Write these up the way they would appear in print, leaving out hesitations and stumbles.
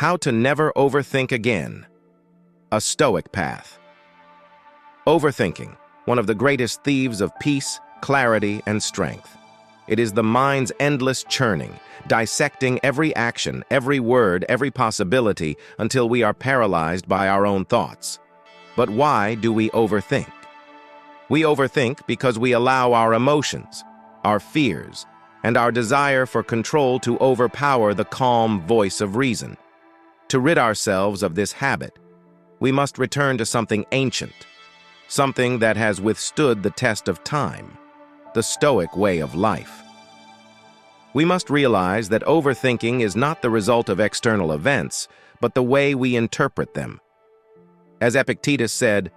How to never overthink again. A Stoic path. Overthinking, one of the greatest thieves of peace, clarity, and strength. It is the mind's endless churning, dissecting every action, every word, every possibility until we are paralyzed by our own thoughts. But why do we overthink? We overthink because we allow our emotions, our fears, and our desire for control to overpower the calm voice of reason. To rid ourselves of this habit, we must return to something ancient, something that has withstood the test of time, the Stoic way of life. We must realize that overthinking is not the result of external events, but the way we interpret them. As Epictetus said,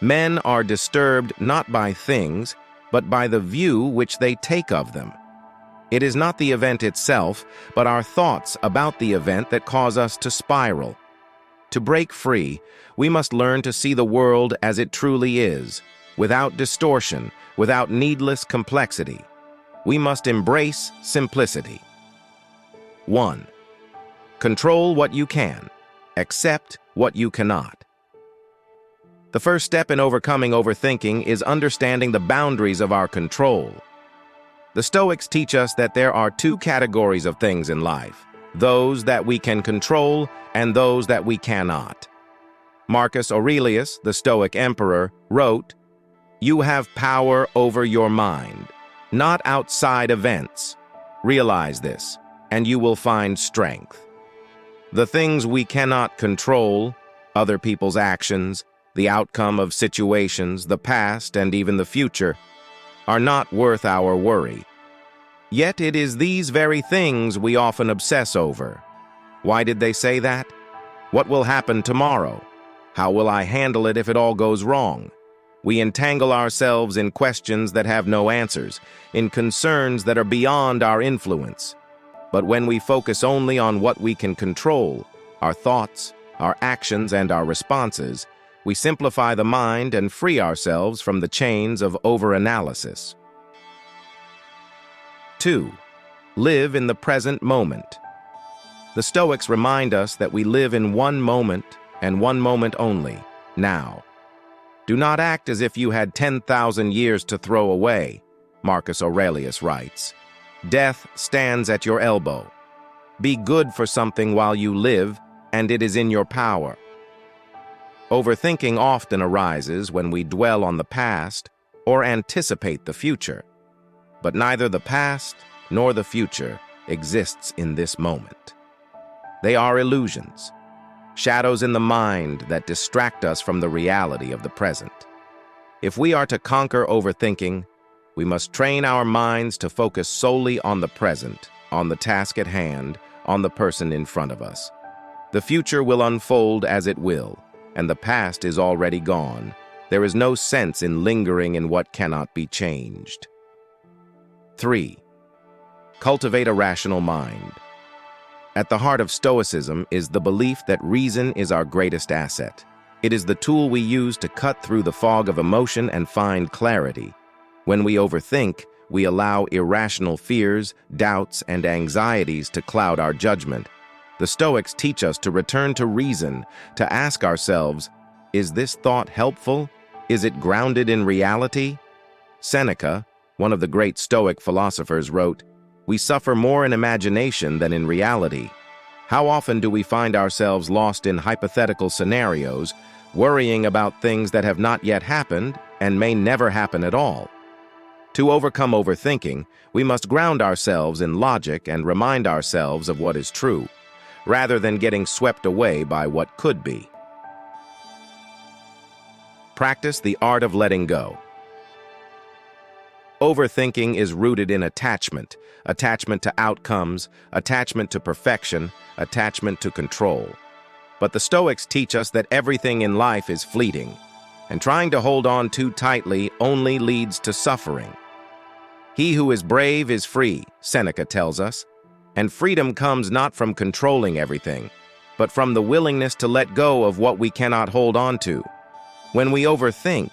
"Men are disturbed not by things, but by the view which they take of them." It is not the event itself, but our thoughts about the event that cause us to spiral. To break free, we must learn to see the world as it truly is, without distortion, without needless complexity. We must embrace simplicity. 1. Control what you can. Accept what you cannot. The first step in overcoming overthinking is understanding the boundaries of our control. The Stoics teach us that there are two categories of things in life, those that we can control and those that we cannot. Marcus Aurelius, the Stoic emperor, wrote, "You have power over your mind, not outside events. Realize this, and you will find strength." The things we cannot control, other people's actions, the outcome of situations, the past, and even the future, are not worth our worry. Yet it is these very things we often obsess over. Why did they say that? What will happen tomorrow? How will I handle it if it all goes wrong? We entangle ourselves in questions that have no answers, in concerns that are beyond our influence. But when we focus only on what we can control, our thoughts, our actions, and our responses, we simplify the mind and free ourselves from the chains of overanalysis. 2. Live in the present moment. The Stoics remind us that we live in one moment and one moment only, now. Do not act as if you had 10,000 years to throw away, Marcus Aurelius writes. Death stands at your elbow. Be good for something while you live, and it is in your power. Overthinking often arises when we dwell on the past or anticipate the future. But neither the past nor the future exists in this moment. They are illusions, shadows in the mind that distract us from the reality of the present. If we are to conquer overthinking, we must train our minds to focus solely on the present, on the task at hand, on the person in front of us. The future will unfold as it will, and the past is already gone. There is no sense in lingering in what cannot be changed. 3. Cultivate a rational mind. At the heart of Stoicism is the belief that reason is our greatest asset. It is the tool we use to cut through the fog of emotion and find clarity. When we overthink, we allow irrational fears, doubts, and anxieties to cloud our judgment. The Stoics teach us to return to reason, to ask ourselves, is this thought helpful? Is it grounded in reality? Seneca, one of the great Stoic philosophers, wrote, "We suffer more in imagination than in reality." How often do we find ourselves lost in hypothetical scenarios, worrying about things that have not yet happened and may never happen at all? To overcome overthinking, we must ground ourselves in logic and remind ourselves of what is true, rather than getting swept away by what could be. Practice the art of letting go. Overthinking is rooted in attachment to outcomes, attachment to perfection, attachment to control. But the Stoics teach us that everything in life is fleeting, and trying to hold on too tightly only leads to suffering. He who is brave is free, Seneca tells us, and freedom comes not from controlling everything, but from the willingness to let go of what we cannot hold on to. When we overthink,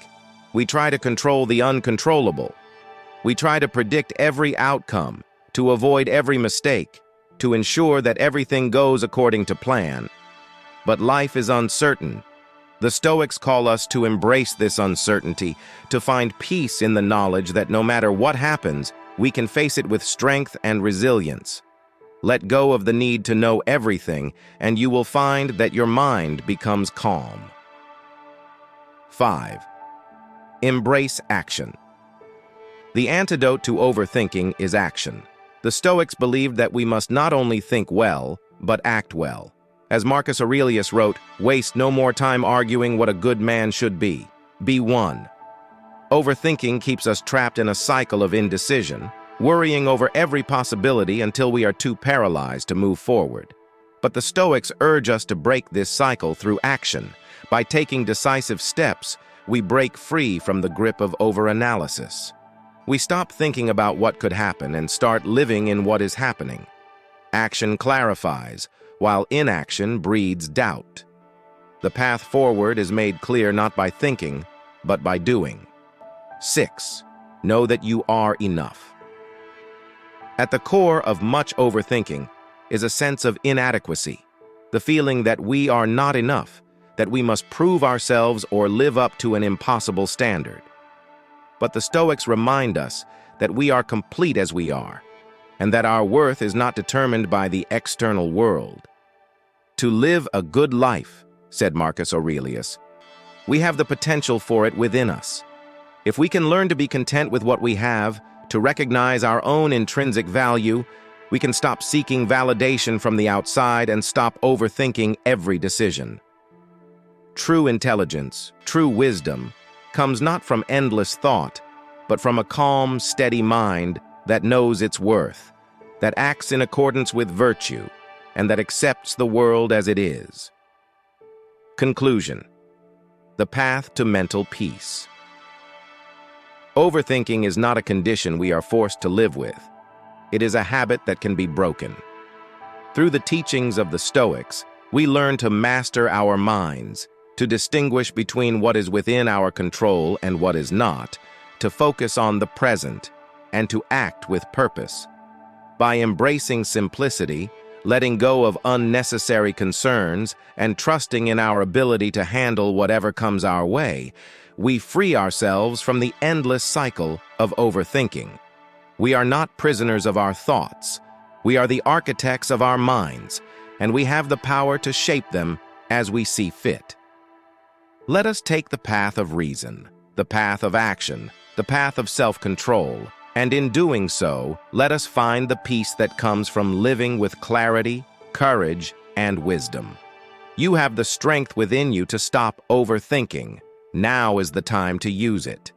we try to control the uncontrollable. We try to predict every outcome, to avoid every mistake. to ensure that everything goes according to plan. But life is uncertain. The Stoics call us to embrace this uncertainty, to find peace in the knowledge that no matter what happens, we can face it with strength and resilience. Let go of the need to know everything, and you will find that your mind becomes calm. 5. Embrace action. The antidote to overthinking is action. The Stoics believed that we must not only think well, but act well. As Marcus Aurelius wrote, "Waste no more time arguing what a good man should be. Be one." Overthinking keeps us trapped in a cycle of indecision, worrying over every possibility until we are too paralyzed to move forward. But the Stoics urge us to break this cycle through action. By taking decisive steps, we break free from the grip of overanalysis. We stop thinking about what could happen and start living in what is happening. Action clarifies, while inaction breeds doubt. The path forward is made clear not by thinking, but by doing. 6. Know that you are enough. At the core of much overthinking is a sense of inadequacy, the feeling that we are not enough, that we must prove ourselves or live up to an impossible standard. But the Stoics remind us that we are complete as we are, and that our worth is not determined by the external world. To live a good life, said Marcus Aurelius, we have the potential for it within us. If we can learn to be content with what we have, to recognize our own intrinsic value, we can stop seeking validation from the outside and stop overthinking every decision. True intelligence, true wisdom, comes not from endless thought, but from a calm, steady mind that knows its worth, that acts in accordance with virtue, and that accepts the world as it is. Conclusion: the path to mental peace. Overthinking is not a condition we are forced to live with. It is a habit that can be broken. Through the teachings of the Stoics, we learn to master our minds, to distinguish between what is within our control and what is not, to focus on the present, and to act with purpose. By embracing simplicity, letting go of unnecessary concerns, and trusting in our ability to handle whatever comes our way, we free ourselves from the endless cycle of overthinking. We are not prisoners of our thoughts. We are the architects of our minds, and we have the power to shape them as we see fit. Let us take the path of reason, the path of action, the path of self-control, and in doing so, let us find the peace that comes from living with clarity, courage, and wisdom. You have the strength within you to stop overthinking. Now is the time to use it.